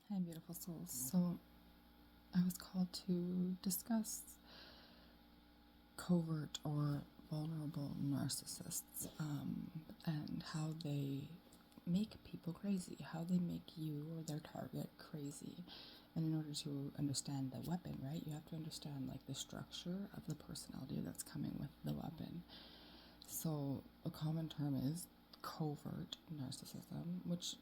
Hi, beautiful souls. So, I was called to discuss covert or vulnerable narcissists and how they make people crazy, how they make you or their target crazy. And in order to understand the weapon, right, you have to understand like the structure of the personality that's coming with the weapon. So, a common term is covert narcissism, which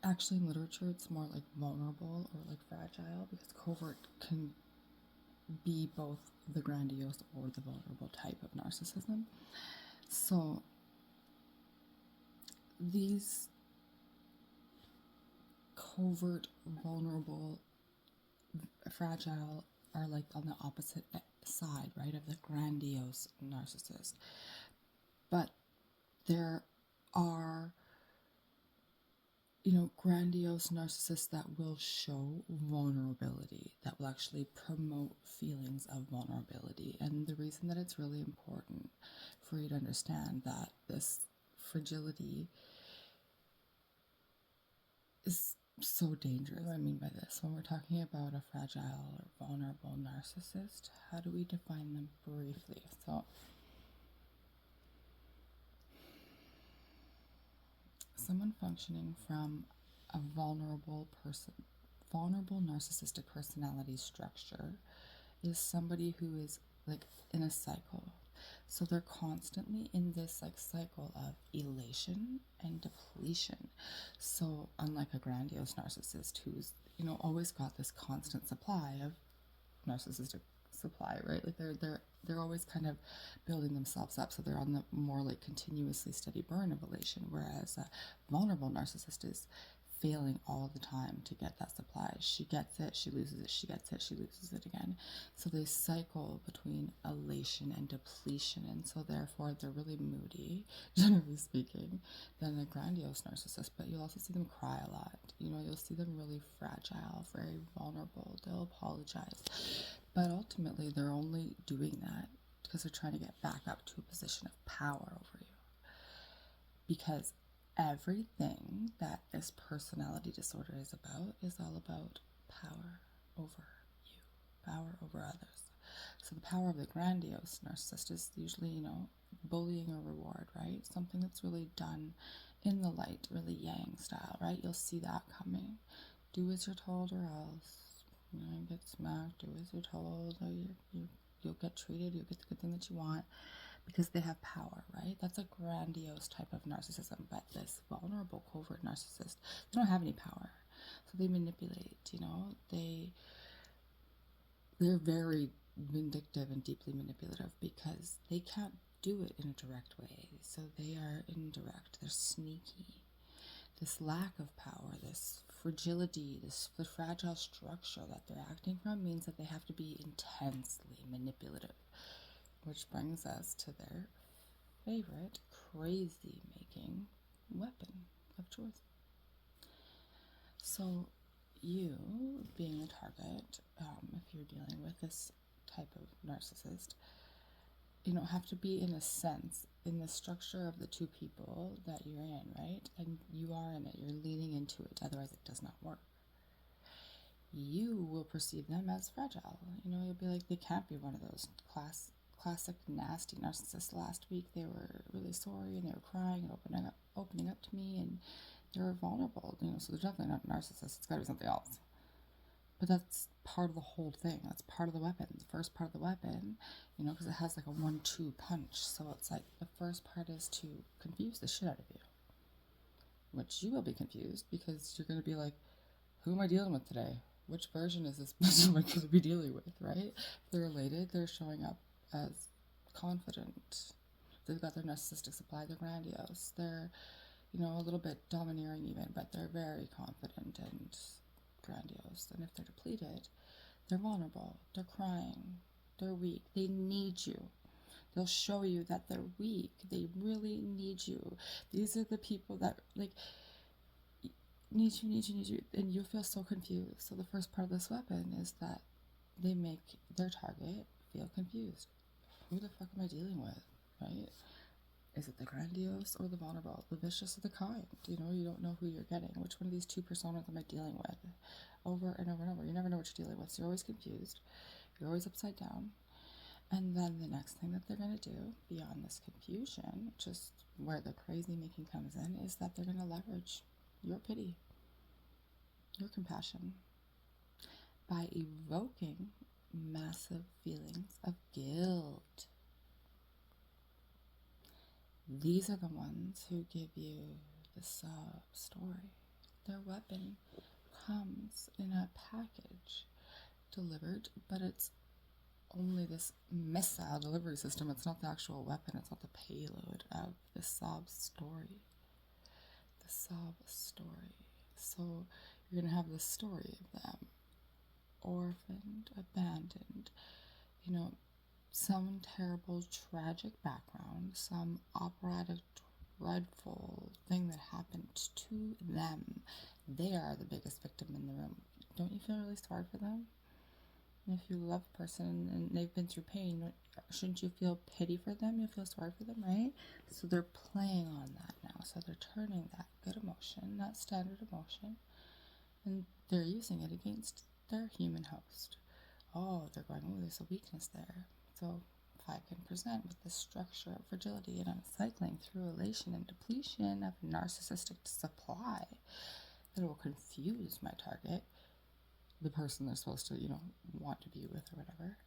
actually in literature it's more like vulnerable or like fragile, because covert can be both the grandiose or the vulnerable type of narcissism. So these covert, vulnerable, fragile are like on the opposite side, right, of the grandiose narcissist. But there are, grandiose narcissists that will show vulnerability, that will actually promote feelings of vulnerability. And the reason that it's really important for you to understand that this fragility is so dangerous. What do I mean by this? When we're talking about a fragile or vulnerable narcissist, how do we define them briefly? So, someone functioning from a vulnerable narcissistic personality structure is somebody who is like in a cycle. So they're constantly in this like cycle of elation and depletion. So unlike a grandiose narcissist who's, always got this constant supply of narcissistic supply, right? Like they're always kind of building themselves up, so they're on the more like continuously steady burn of elation, whereas a vulnerable narcissist is failing all the time to get that supply. She gets it, she loses it, she gets it, she loses it again. So they cycle between elation and depletion, and so therefore they're really moody, generally speaking, than a grandiose narcissist. But you'll also see them cry a lot. You'll see them really fragile, very vulnerable. They'll apologize. But ultimately, they're only doing that because they're trying to get back up to a position of power over you. Because everything that this personality disorder is all about power over you, power over others. So the power of the grandiose narcissist is usually, bullying or reward, right? Something that's really done in the light, really yang style, right? You'll see that coming. Do as you're told or else. You get smacked, do as you're told, or you'll get treated, you'll get the good thing that you want, because they have power, right? That's a grandiose type of narcissism. But this vulnerable, covert narcissist, they don't have any power. So they manipulate, they're very vindictive and deeply manipulative because they can't do it in a direct way. So they are indirect, they're sneaky. This lack of power, this fragility, this fragile structure that they're acting from means that they have to be intensely manipulative. Which brings us to their favorite crazy making weapon of choice. So you, being the target, if you're dealing with this type of narcissist, have to be in a sense in the structure of the two people that you're in, right? And you are in it, you're leaning into it, otherwise it does not work. You will perceive them as fragile. You'll be like, they can't be one of those classic nasty narcissists. Last week they were really sorry and they were crying and opening up to me, and they were vulnerable, so they're definitely not a narcissist. It's got to be something else. But that's part of the whole thing. That's part of the weapon. The first part of the weapon, because it has like a 1-2 punch. So it's like the first part is to confuse the shit out of you, which you will be confused because you're going to be like, who am I dealing with today? Which version is this person going to be dealing with, right? They're related. They're showing up as confident. They've got their narcissistic supply. They're grandiose. They're, a little bit domineering even, but they're very confident and grandiose. And if they're depleted, they're vulnerable. They're crying. They're weak. They need you. They'll show you that they're weak. They really need you. These are the people that, like, need you, and you'll feel so confused. So the first part of this weapon is that they make their target feel confused. Who the fuck am I dealing with, right? Is it the grandiose or the vulnerable? The vicious or the kind? You know, you don't know who you're getting. Which one of these two personas am I dealing with? Over and over and over. You never know what you're dealing with. So you're always confused. You're always upside down. And then the next thing that they're going to do, beyond this confusion, just where the crazy making comes in, is that they're going to leverage your pity, your compassion, by evoking massive feelings of guilt. These are the ones who give you the sub story. Their weapon comes in a package delivered, but it's only this missile delivery system. It's not the actual weapon. It's not the payload of the sob story. The sob story. So you're going to have the story of them. Orphaned, abandoned, some terrible, tragic background, some operatic, dreadful thing that happened to them. They are the biggest victim in the room. Don't you feel really sorry for them? And if you love a person and they've been through pain, shouldn't you feel pity for them? You feel sorry for them, right? So they're playing on that now. So they're turning that good emotion, that standard emotion, and they're using it against their human host. Oh, they're going, oh, there's a weakness there. So if I can present with this structure of fragility and I'm cycling through elation and depletion of narcissistic supply, that will confuse my target, the person they're supposed to, want to be with or whatever,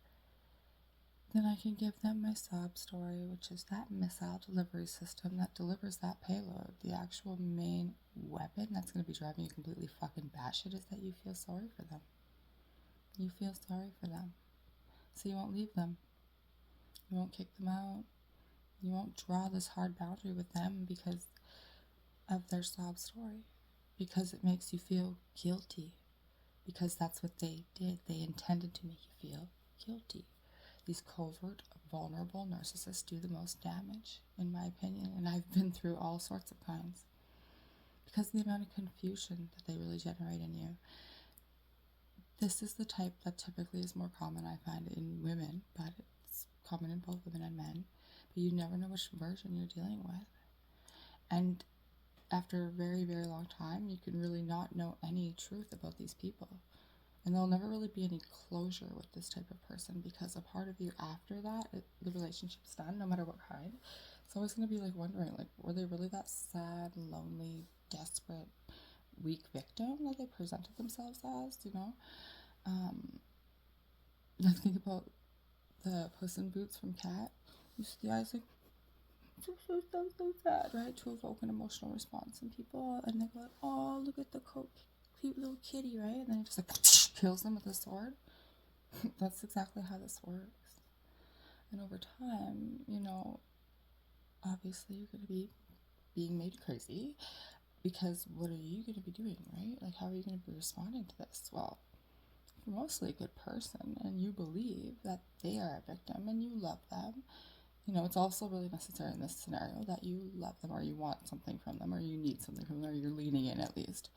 then I can give them my sob story, which is that missile delivery system that delivers that payload. The actual main weapon that's going to be driving you completely fucking batshit is that you feel sorry for them. You feel sorry for them. So you won't leave them. You won't kick them out. You won't draw this hard boundary with them because of their sob story. Because it makes you feel guilty. Because that's what they did. They intended to make you feel guilty. These covert, vulnerable narcissists do the most damage, in my opinion. And I've been through all sorts of kinds. Because of the amount of confusion that they really generate in you. This is the type that typically is more common, I find, in women, but it's common in both women and men. But you never know which version you're dealing with. And after a very, very long time, you can really not know any truth about these people. And there'll never really be any closure with this type of person because a part of you after that, the relationship's done, no matter what kind. It's always going to be like wondering, like, were they really that sad, lonely, desperate, weak victim that they presented themselves as, I think about the Puss in Boots from Cat. You see the eyes like, so sad, right? To evoke an emotional response in people, and they go like, oh, look at the cute little kitty, right? And then he just like kills them with a sword. That's exactly how this works. And over time, obviously you're going to be being made crazy because what are you going to be doing, right? Like, how are you going to be responding to this? Well, if you're mostly a good person and you believe that they are a victim and you love them, it's also really necessary in this scenario that you love them or you want something from them or you need something from them or you're leaning in at least.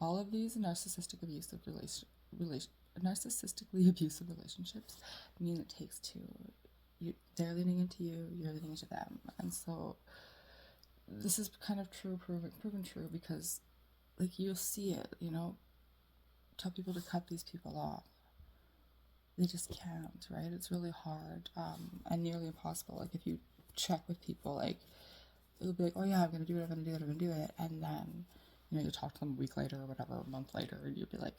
All of these narcissistically abusive relationships mean it takes two. They're leaning into you, you're leaning into them. And so this is kind of proven true because like you'll see it, tell people to cut these people off. They just can't, right? It's really hard and nearly impossible. Like if you check with people, like it'll be like, oh yeah, I'm gonna do it, and then you talk to them a week later or whatever, a month later, and you'll be like,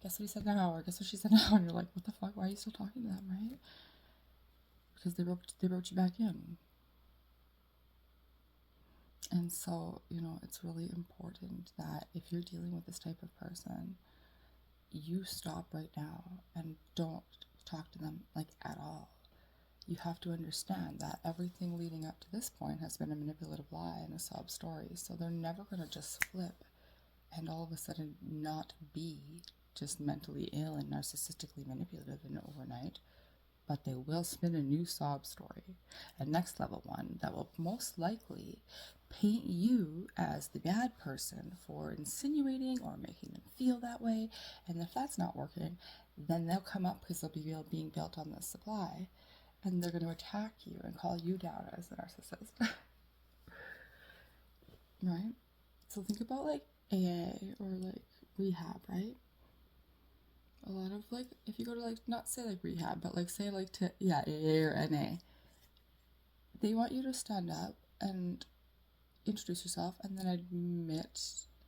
guess what he said now, or guess what she said now, and you're like, what the fuck? Why are you still talking to them, right? Because they wrote you back in. And so it's really important that if you're dealing with this type of person, you stop right now and don't talk to them like at all. You have to understand that everything leading up to this point has been a manipulative lie and a sob story. So they're never going to just flip and all of a sudden not be just mentally ill and narcissistically manipulative in overnight. But they will spin a new sob story, a next level one that will most likely paint you as the bad person for insinuating or making them feel that way. And if that's not working, then they'll come up because they'll be being built on this supply, and they're going to attack you and call you down as a narcissist. right? So think about like AA or like rehab, right? A lot of like, if you go to like, not say like rehab, but like say like to, yeah, AA or NA, they want you to stand up and introduce yourself and then admit,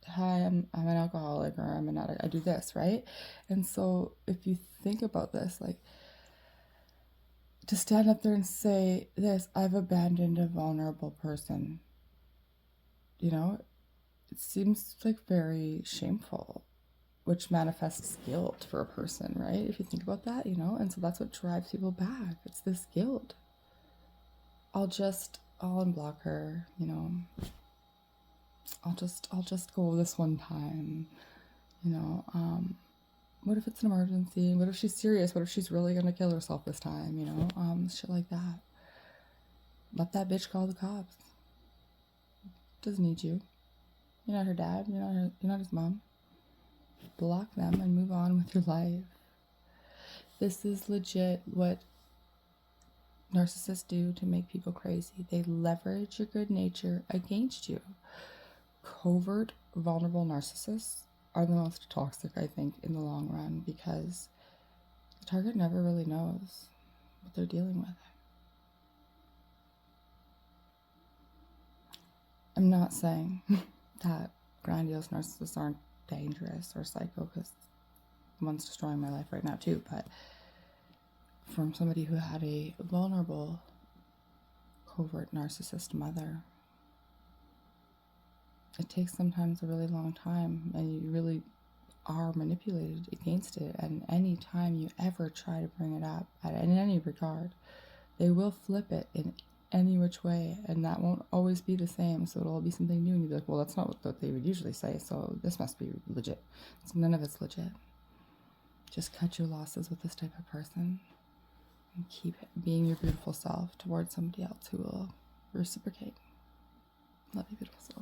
hi, I'm an alcoholic or I'm an addict, I do this, right? And so if you think about this, like, to stand up there and say this, I've abandoned a vulnerable person, you know, it seems like very shameful, which manifests guilt for a person, right? If you think about that, you know, and so that's what drives people back. It's this guilt. I'll unblock her, you know. I'll just go this one time, you know. What if it's an emergency? What if she's serious? What if she's really gonna kill herself this time, you know? Shit like that. Let that bitch call the cops. Doesn't need you. You're not her dad. You're not his mom. Block them and move on with your life. This is legit what narcissists do to make people crazy. They leverage your good nature against you. Covert, vulnerable narcissists are the most toxic, I think, in the long run, because the target never really knows what they're dealing with. I'm not saying that grandiose narcissists aren't dangerous or psycho, because one's destroying my life right now too, but from somebody who had a vulnerable, covert narcissist mother, it takes sometimes a really long time, and you really are manipulated against it. And any time you ever try to bring it up in any regard, they will flip it in any which way, and that won't always be the same. So it'll be something new, and you'll be like, well, that's not what they would usually say, so this must be legit. So none of it's legit. Just cut your losses with this type of person and keep being your beautiful self towards somebody else who will reciprocate. Love you, beautiful soul.